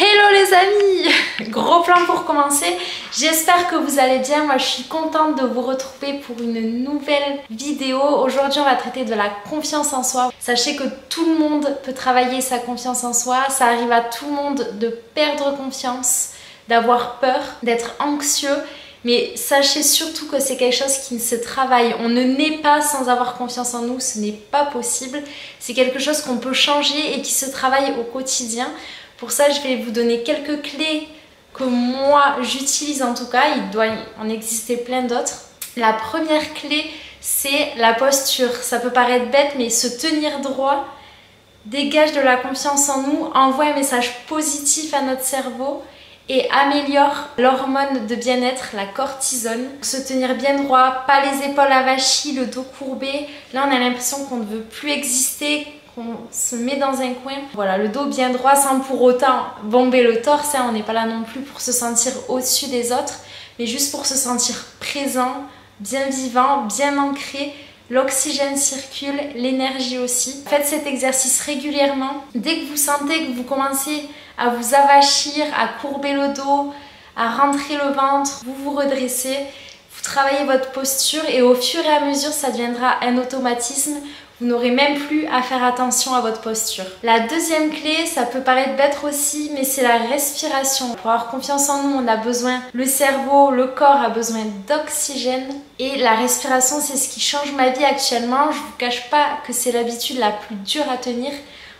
Hello les amis, gros plan pour commencer, j'espère que vous allez bien. Moi je suis contente de vous retrouver pour une nouvelle vidéo. Aujourd'hui on va traiter de la confiance en soi. Sachez que tout le monde peut travailler sa confiance en soi, ça arrive à tout le monde de perdre confiance, d'avoir peur, d'être anxieux. Mais sachez surtout que c'est quelque chose qui se travaille. On ne naît pas sans avoir confiance en nous, ce n'est pas possible. C'est quelque chose qu'on peut changer et qui se travaille au quotidien. Pour ça, je vais vous donner quelques clés que moi j'utilise en tout cas. Il doit en exister plein d'autres. La première clé, c'est la posture. Ça peut paraître bête, mais se tenir droit dégage de la confiance en nous, envoie un message positif à notre cerveau et améliore l'hormone de bien-être, la cortisone. Se tenir bien droit, pas les épaules avachies, le dos courbé. Là, on a l'impression qu'on ne veut plus exister, qu'on se met dans un coin. Voilà, le dos bien droit sans pour autant bomber le torse. On n'est pas là non plus pour se sentir au-dessus des autres, mais juste pour se sentir présent, bien vivant, bien ancré. L'oxygène circule, l'énergie aussi. Faites cet exercice régulièrement. Dès que vous sentez que vous commencez à vous avachir, à courber le dos, à rentrer le ventre, vous vous redressez, vous travaillez votre posture et au fur et à mesure, ça deviendra un automatisme. Vous n'aurez même plus à faire attention à votre posture. La deuxième clé, ça peut paraître bête aussi, mais c'est la respiration. Pour avoir confiance en nous, on a besoin, le cerveau, le corps a besoin d'oxygène. Et la respiration, c'est ce qui change ma vie actuellement. Je ne vous cache pas que c'est l'habitude la plus dure à tenir.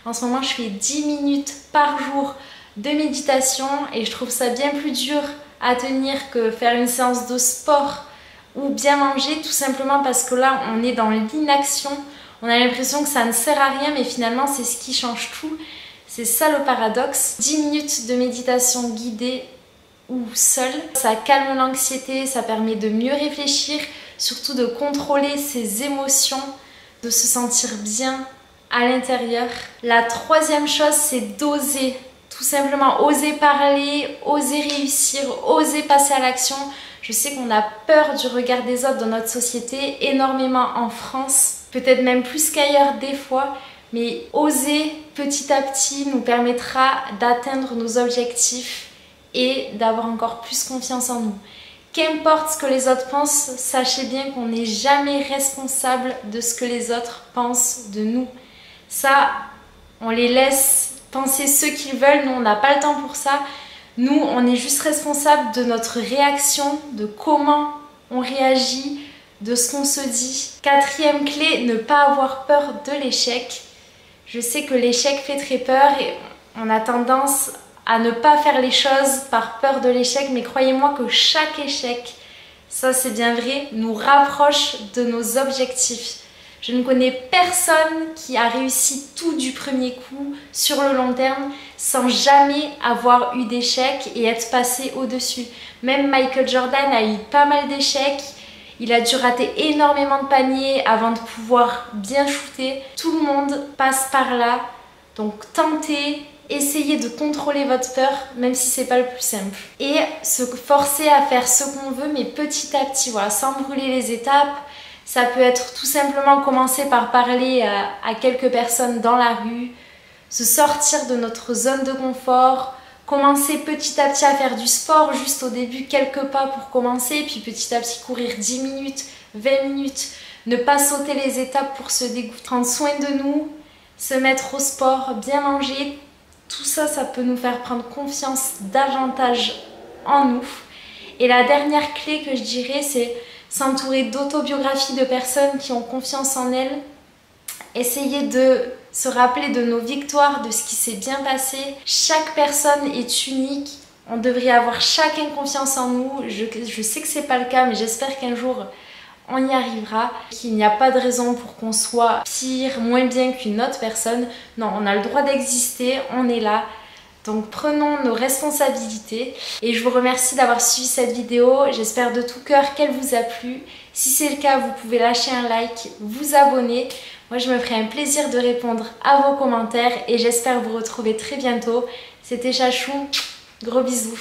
En ce moment, je fais 10 minutes par jour de méditation et je trouve ça bien plus dur à tenir que faire une séance de sport ou bien manger, tout simplement parce que là, on est dans l'inaction. On a l'impression que ça ne sert à rien, mais finalement, c'est ce qui change tout. C'est ça le paradoxe. 10 minutes de méditation guidée ou seule, ça calme l'anxiété, ça permet de mieux réfléchir, surtout de contrôler ses émotions, de se sentir bien à l'intérieur. La troisième chose, c'est d'oser. Tout simplement, oser parler, oser réussir, oser passer à l'action. Je sais qu'on a peur du regard des autres dans notre société, énormément en France. Peut-être même plus qu'ailleurs des fois, mais oser petit à petit nous permettra d'atteindre nos objectifs et d'avoir encore plus confiance en nous. Qu'importe ce que les autres pensent, sachez bien qu'on n'est jamais responsable de ce que les autres pensent de nous. Ça, on les laisse penser ce qu'ils veulent, nous on n'a pas le temps pour ça. Nous, on est juste responsable de notre réaction, de comment on réagit, de ce qu'on se dit. Quatrième clé, ne pas avoir peur de l'échec. Je sais que l'échec fait très peur et on a tendance à ne pas faire les choses par peur de l'échec, mais croyez-moi que chaque échec, ça c'est bien vrai, nous rapproche de nos objectifs. Je ne connais personne qui a réussi tout du premier coup sur le long terme sans jamais avoir eu d'échecs et être passé au-dessus. Même Michael Jordan a eu pas mal d'échecs. Il a dû rater énormément de paniers avant de pouvoir bien shooter. Tout le monde passe par là. Donc tentez, essayez de contrôler votre peur, même si c'est pas le plus simple. Et se forcer à faire ce qu'on veut, mais petit à petit, voilà, sans brûler les étapes. Ça peut être tout simplement commencer par parler à quelques personnes dans la rue, se sortir de notre zone de confort, commencer petit à petit à faire du sport, juste au début quelques pas pour commencer, puis petit à petit courir 10 minutes, 20 minutes, ne pas sauter les étapes pour se dégoûter, prendre soin de nous, se mettre au sport, bien manger, tout ça, ça peut nous faire prendre confiance davantage en nous. Et la dernière clé que je dirais, c'est s'entourer d'autobiographies de personnes qui ont confiance en elles, essayer de se rappeler de nos victoires, de ce qui s'est bien passé. Chaque personne est unique, on devrait avoir chacun confiance en nous. Je sais que c'est pas le cas, mais j'espère qu'un jour on y arrivera, qu'il n'y a pas de raison pour qu'on soit pire, moins bien qu'une autre personne. Non, on a le droit d'exister, on est là. Donc prenons nos responsabilités et je vous remercie d'avoir suivi cette vidéo. J'espère de tout cœur qu'elle vous a plu. Si c'est le cas, vous pouvez lâcher un like, vous abonner. Moi, je me ferai un plaisir de répondre à vos commentaires et j'espère vous retrouver très bientôt. C'était Chachou, gros bisous.